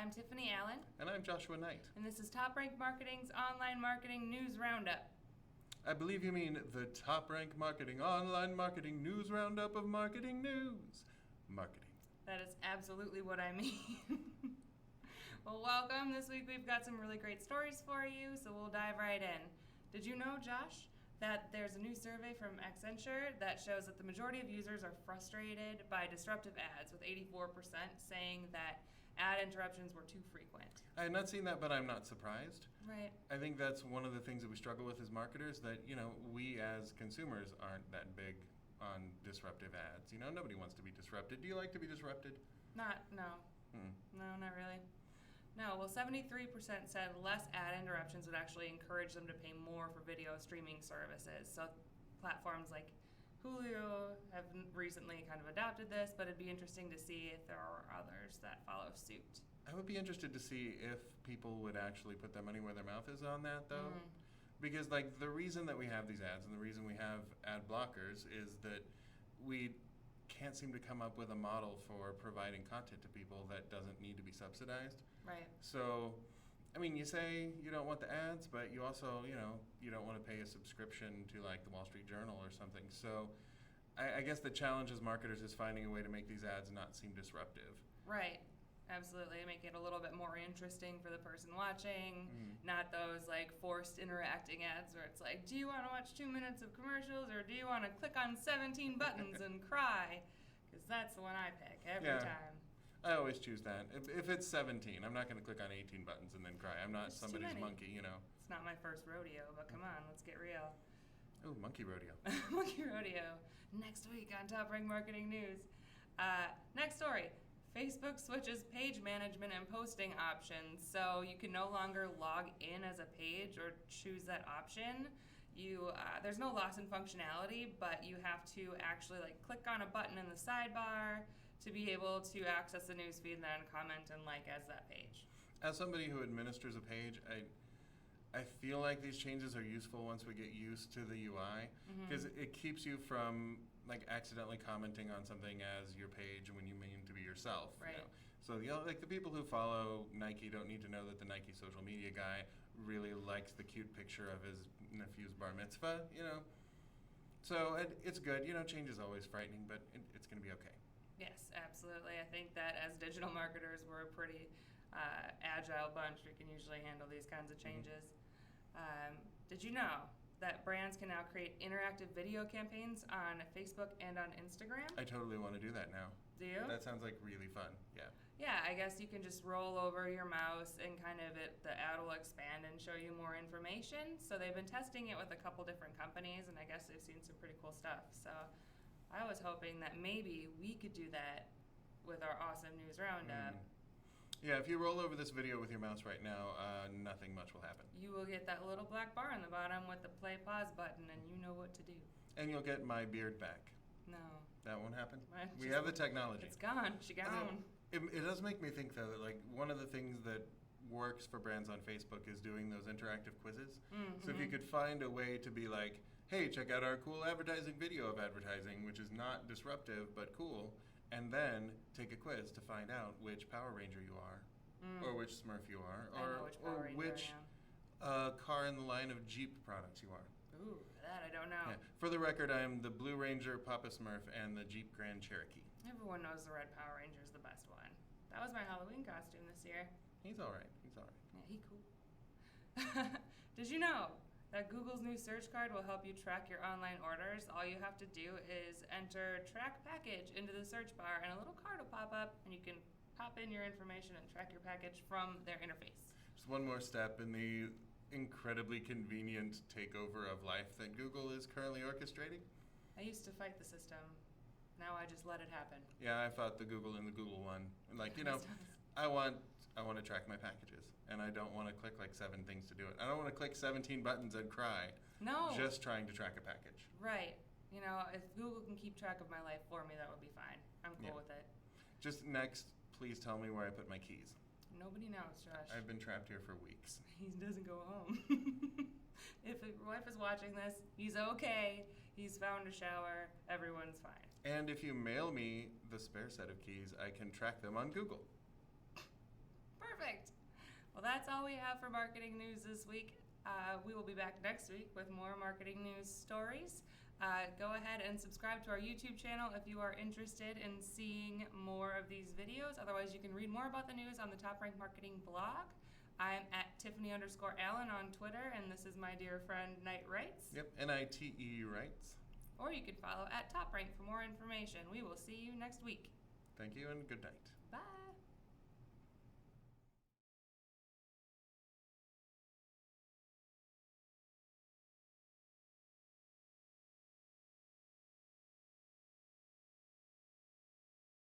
I'm Tiffani Allen. And I'm Joshua Nite. And this is TopRank Marketing's Online Marketing News Roundup. I believe you mean the TopRank Marketing Online Marketing News Roundup of Marketing News. Marketing. That is absolutely what I mean. Well, welcome. This week we've got some really great stories for you, so we'll dive right in. Did you know, Josh, that there's a new survey from Accenture that shows that the majority of users are frustrated by disruptive ads, with 84% saying that ad interruptions were too frequent. I had not seen that, but I'm not surprised. Right. I think that's one of the things that we struggle with as marketers, that, we as consumers aren't that big on disruptive ads. Nobody wants to be disrupted. Do you like to be disrupted? No, not really. No, well, 73% said less ad interruptions would actually encourage them to pay more for video streaming services. So platforms like Hulu have recently kind of adopted this, but it'd be interesting to see if there are others that follow suit. I would be interested to see if people would actually put their money where their mouth is on that, though. Because, the reason that we have these ads and the reason we have ad blockers is that we can't seem to come up with a model for providing content to people that doesn't need to be subsidized. Right. So, you say you don't want the ads, but you also, you don't want to pay a subscription to the Wall Street Journal or something. So I guess the challenge as marketers is finding a way to make these ads not seem disruptive. Right. Absolutely. Make it a little bit more interesting for the person watching, not those forced interacting ads where it's like, do you want to watch 2 minutes of commercials or do you want to click on 17 buttons and cry? Because that's the one I pick every time. I always choose that. If it's 17, I'm not going to click on 18 buttons and then cry. I'm not somebody's monkey, It's not my first rodeo, but come on, let's get real. Oh, monkey rodeo. Monkey rodeo. Next week on TopRank Marketing News. Next story. Facebook switches page management and posting options, so you can no longer log in as a page or choose that option. There's no loss in functionality, but you have to actually click on a button in the sidebar to be able to access the newsfeed and then comment and as that page. As somebody who administers a page, I feel like these changes are useful once we get used to the UI, because it keeps you from accidentally commenting on something as your page when you mean to be yourself. Right. So the people who follow Nike don't need to know that the Nike social media guy really likes the cute picture of his nephew's bar mitzvah. So it's good. Change is always frightening, but it's going to be okay. Yes, absolutely. I think that as digital marketers, we're a pretty agile bunch. We can usually handle these kinds of changes. Did you know that brands can now create interactive video campaigns on Facebook and on Instagram? I totally want to do that now. Do you? That sounds like really fun. Yeah. Yeah, I guess you can just roll over your mouse and the ad will expand and show you more information. So they've been testing it with a couple different companies, and I guess they've seen some pretty cool stuff. So I was hoping that maybe we could do that with our awesome news roundup. Yeah, if you roll over this video with your mouse right now, nothing much will happen. You will get that little black bar on the bottom with the play pause button, and you know what to do. And you'll get my beard back. No. That won't happen? We have the technology. It's gone. She gone. It does make me think, though, that one of the things that works for brands on Facebook is doing those interactive quizzes. So if you could find a way to be hey, check out our cool advertising video of advertising, which is not disruptive but cool, and then take a quiz to find out which Power Ranger you are, or which Smurf you are, or which car in the line of Jeep products you are. Ooh, that I don't know. Yeah. For the record, I'm the Blue Ranger, Papa Smurf, and the Jeep Grand Cherokee. Everyone knows the red Power Ranger is the best one. That was my Halloween costume this year. He's all right. Yeah, he cool. Did you know that Google's new search card will help you track your online orders? All you have to do is enter track package into the search bar, and a little card will pop up, and you can pop in your information and track your package from their interface. Just one more step in the incredibly convenient takeover of life that Google is currently orchestrating. I used to fight the system. Now I just let it happen. Yeah, I fought the Google and the Google one. I want to track my packages, and I don't want to click 7 things to do it. I don't want to click 17 buttons and cry. No. Just trying to track a package. Right. If Google can keep track of my life for me, that would be fine. I'm cool with it. Just next, please tell me where I put my keys. Nobody knows, Josh. I've been trapped here for weeks. He doesn't go home. If your wife is watching this, he's okay. He's found a shower. Everyone's fine. And if you mail me the spare set of keys, I can track them on Google. Perfect. Well, that's all we have for marketing news this week. We will be back next week with more marketing news stories. Go ahead and subscribe to our YouTube channel if you are interested in seeing more of these videos. Otherwise, you can read more about the news on the TopRank Marketing blog. I'm at Tiffani_Allen on Twitter, and this is my dear friend Nite Writes. Yep, Nite Writes. Or you can follow at TopRank for more information. We will see you next week. Thank you and good night.